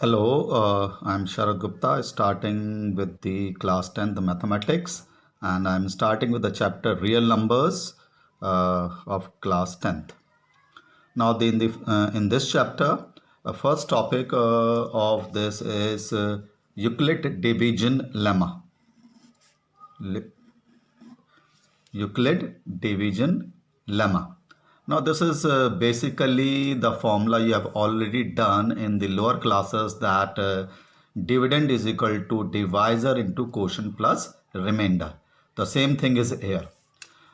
Hello, I'm Sharad Gupta, starting with the class 10th mathematics, and I'm starting with the chapter real numbers of class 10th. Now, in this chapter, first topic of this is Euclid division lemma. Euclid division lemma. Now this is basically the formula you have already done in the lower classes, that dividend is equal to divisor into quotient plus remainder. The same thing is here.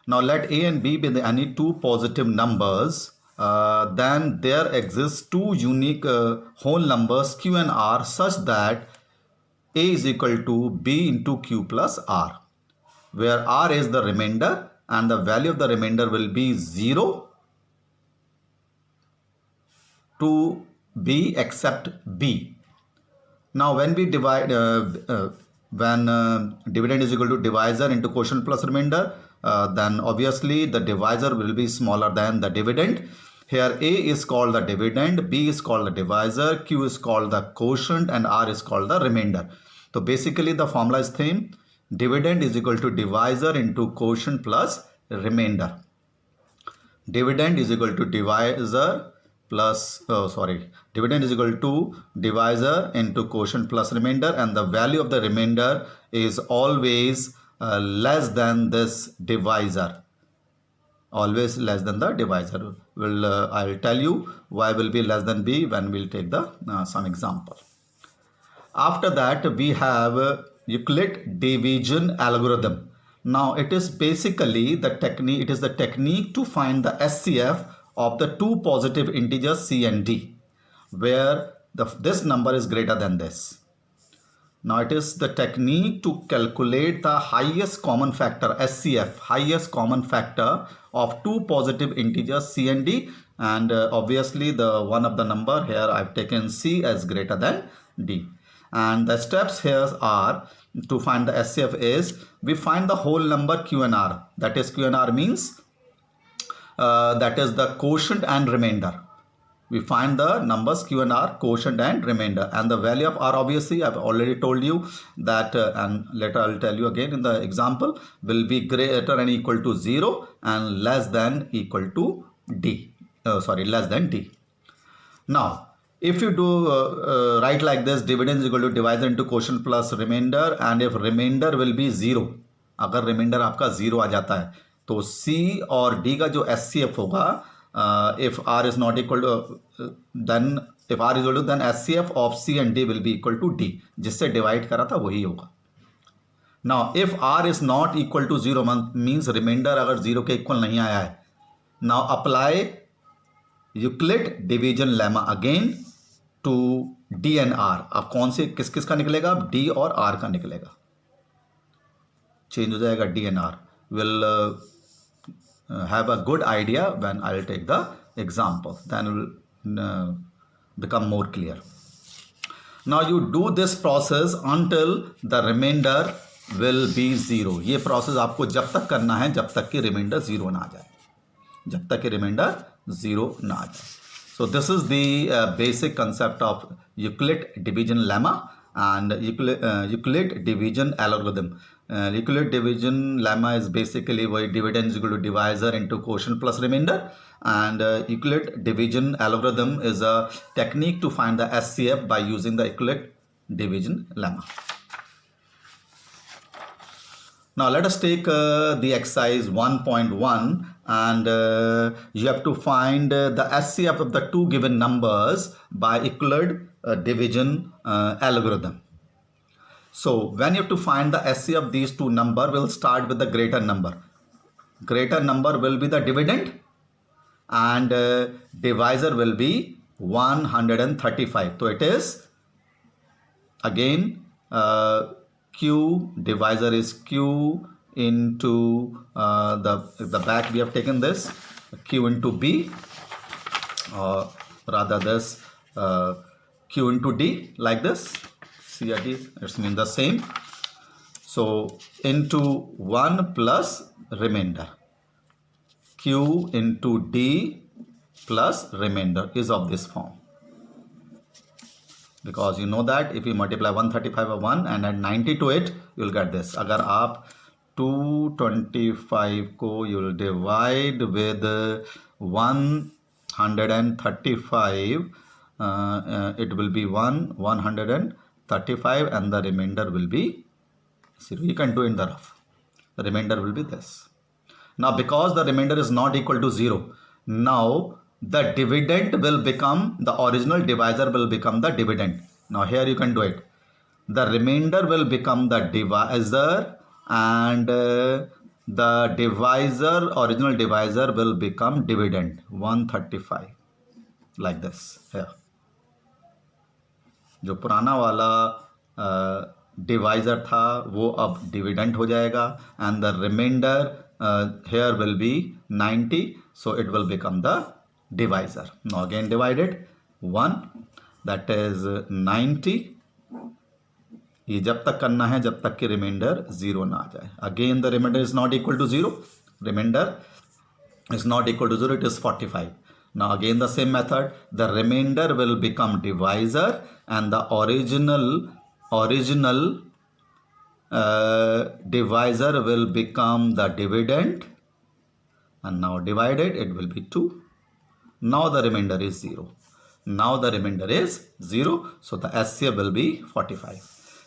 Now let A and B be any two positive numbers. Then there exists two unique whole numbers Q and R such that A is equal to B into Q plus R, where R is the remainder and the value of the remainder will be 0 to B except B. Now when we divide, when dividend is equal to divisor into quotient plus remainder, then obviously the divisor will be smaller than the dividend. Here A is called the dividend, B is called the divisor, Q is called the quotient, and R is called the remainder. So basically the formula is same. Dividend is equal to divisor into quotient plus remainder. Dividend is equal to divisor plus dividend is equal to divisor into quotient plus remainder, and the value of the remainder is always less than this divisor, always less than the divisor. I'll tell you why will be less than B when we'll take the some example. After that we have Euclid division algorithm. Now it is basically the technique, it is the technique to find the SCF of the two positive integers C and D, where this number is greater than this. Now it is the technique to calculate the highest common factor, SCF, highest common factor of two positive integers C and D, and obviously the one of the number here I've taken C as greater than D. And the steps here are to find the SCF is we find the whole number Q and R, that is Q and R means that is the quotient and remainder. We find the numbers Q and R, quotient and remainder, and the value of R obviously I've already told you that and later I'll tell you again in the example, will be greater than equal to 0 and less than equal to D, less than D. Now if you do write like this, dividend is equal to divisor into quotient plus remainder, and if remainder will be 0, अगर remainder आपका 0 आ जाता है तो C और D का जो SCF होगा, if R is not equal to then if R is equal to then SCF of C and D will be equal to D, जिससे divide करा था वही होगा. Now if R is not equal to 0 means remainder अगर 0 के equal नहीं आया है, now apply Euclid division lemma again to D and R. अब कौन से किस किस का निकलेगा? D और R का निकलेगा, चेंज हो जाएगा D and R. Will have a good idea when I'll take the example, then will become more clear. Now you do this process until the remainder will be 0. ये process आपको जब तक करना है जब तक कि remainder 0 ना आ जाए, जब तक कि remainder 0 ना आ जाए. So this is the basic concept of Euclid division lemma and Euclid division algorithm. Euclid division lemma is basically where dividend is equal to divisor into quotient plus remainder, and Euclid division algorithm is a technique to find the SCF by using the Euclid division lemma. Now let us take the exercise 1.1, and you have to find the SCF of the two given numbers by Euclid division algorithm. So when you have to find the SCF of these two numbers, we'll start with the greater number. Greater number will be the dividend, and divisor will be 135. So it is again Q, divisor is Q into the back we have taken this Q into B, or rather this Q into D, like this. C or D, it means the same. So into 1 plus remainder, Q into D plus remainder is of this form. because you know that if you multiply 135 by 1 and add 90 to it, you will get this. अगर आप 225 को you will divide with 135, it will be 135 and the remainder will be 0. You can do in the rough. The remainder will be this. Now because the remainder is not equal to 0, now the dividend will become, the original divisor will become the dividend. Now here you can do it. The remainder will become the divisor and the divisor, original divisor will become dividend, 135, like this here. जो पुराना वाला divisor था वो अब dividend हो जाएगा and the remainder here will be 90, so it will become the divisor. Now again divided 1, that is 90. ये जब तक करना है जब तक कि रिमाइंडर 0 ना आ जाए. Again the remainder is not equal to 0. Remainder is not equal to 0. It is 45. Now again the same method. The remainder will become divisor and the original divisor will become the dividend, and now divided it will be 2. Now the remainder is 0. So the SCF will be 45.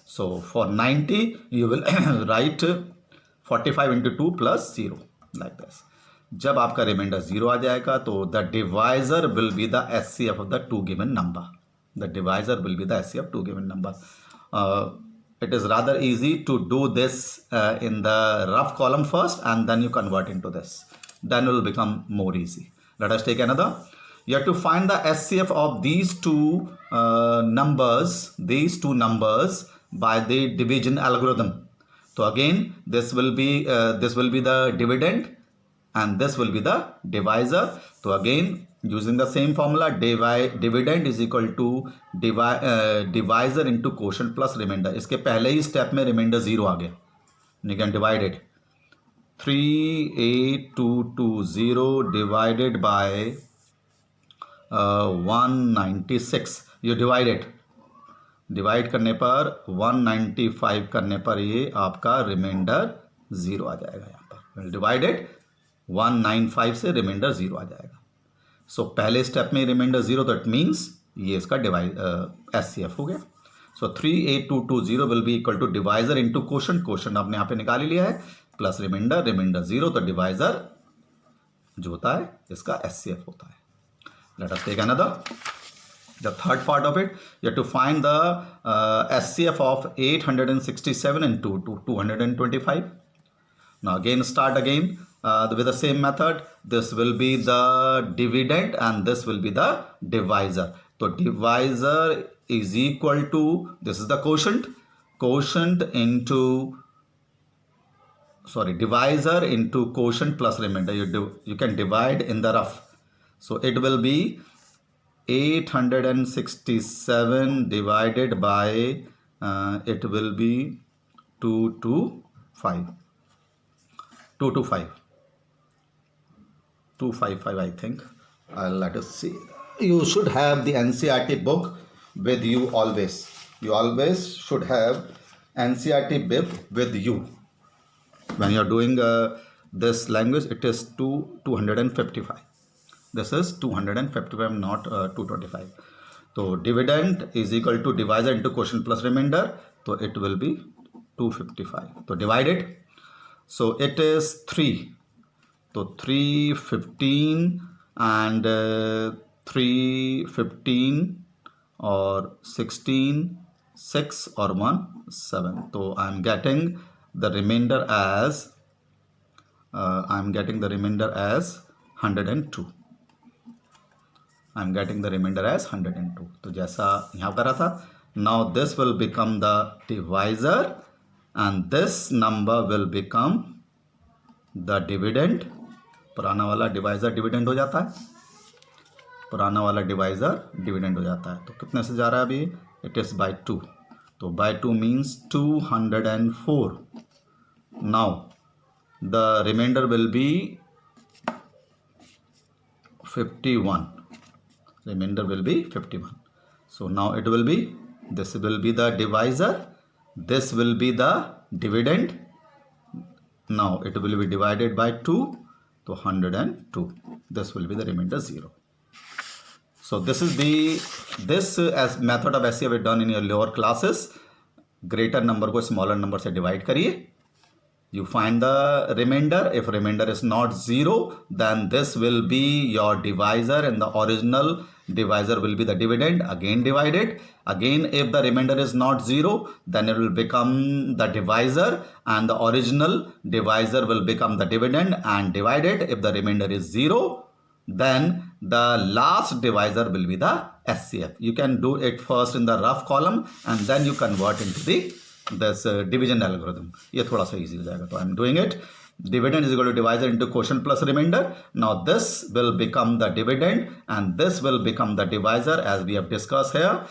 So for 90 you will write 45 into 2 plus 0, like this. जब आपका remainder 0 आ जाएगा तो the divisor will be the SCF of the two given number. It is rather easy to do this in the rough column first and then you convert into this. Then it will become more easy. Let us take another. You have to find the SCF of these two numbers by the division algorithm. So again this will be the dividend and this will be the divisor. So again using the same formula, dividend is equal to divisor into quotient plus remainder. इसके पहले ही step में reminder 0 आ गया. You can divide it. 38220 divided by 196. You divide it. Divide करने पर 195 करने पर ये आपका रिमाइंडर 0 आ जाएगा. यहाँ पर डिवाइडेड 195 से रिमाइंडर 0 आ जाएगा. सो पहले स्टेप में रिमाइंडर 0, तो इट मीन्स ये इसका SCF हो गया. So 38220 will be equal to divisor into quotient आपने यहाँ पे निकाल ही लिया है, प्लस रिमाइंडर 0, तो डिवाइजर जो होता है इसका SCF होता है. Let us take another. The third part of it, you have to find the SCF of 867 and 225. Now again start again with the same method. This will be the dividend and this will be the divisor. So divisor is equal to, this is the quotient into, divisor into quotient plus remainder. You can divide in the rough. So it will be 867 divided by it will be 255 I think. Let us see. You should have the NCERT book with you always. You always should have NCERT book with you when you are doing this language. It is 255. This is 255, not 225. So dividend is equal to divisor into quotient plus remainder. So it will be 255. So divide it. So it is 3. So 315 and 315 or 16, 6 or 1, 7. So I am getting the remainder as 102. I'm getting the remainder as 102. तो जैसा यहाँ करा था. Now this will become the divisor and this number will become the dividend. पुराना वाला divisor dividend हो जाता है. तो कितने से जा रहा है अभी? It is by 2. तो by 2 means 204. Now the remainder will be 51. So now it will be this will be the divisor, this will be the dividend. Now it will be divided by 2, so 102. This will be the remainder 0. So this as method of SCF we done in your lower classes. Greater number को smaller number से divide करिए. You find the remainder. If remainder is not 0, then this will be your divisor, and the original divisor will be the dividend, again divided. Again, if the remainder is not 0, then it will become the divisor, and the original divisor will become the dividend and divided. If the remainder is 0, then the last divisor will be the SCF. You can do it first in the rough column and then you convert into this division algorithm. ये थोड़ा सा easy हो जाएगा. So I am doing it. Dividend is equal to divisor into quotient plus remainder. Now this will become the dividend and this will become the divisor as we have discussed here.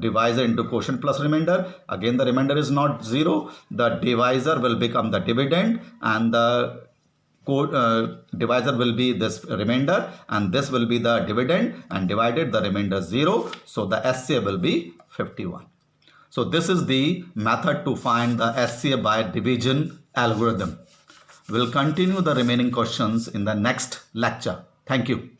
Divisor into quotient plus remainder. Again the remainder is not 0. The divisor will become the dividend and the divisor will be this remainder and this will be the dividend, and divided the remainder 0. So the SCF will be 51. So this is the method to find the SCF by division algorithm. We'll continue the remaining questions in the next lecture. Thank you.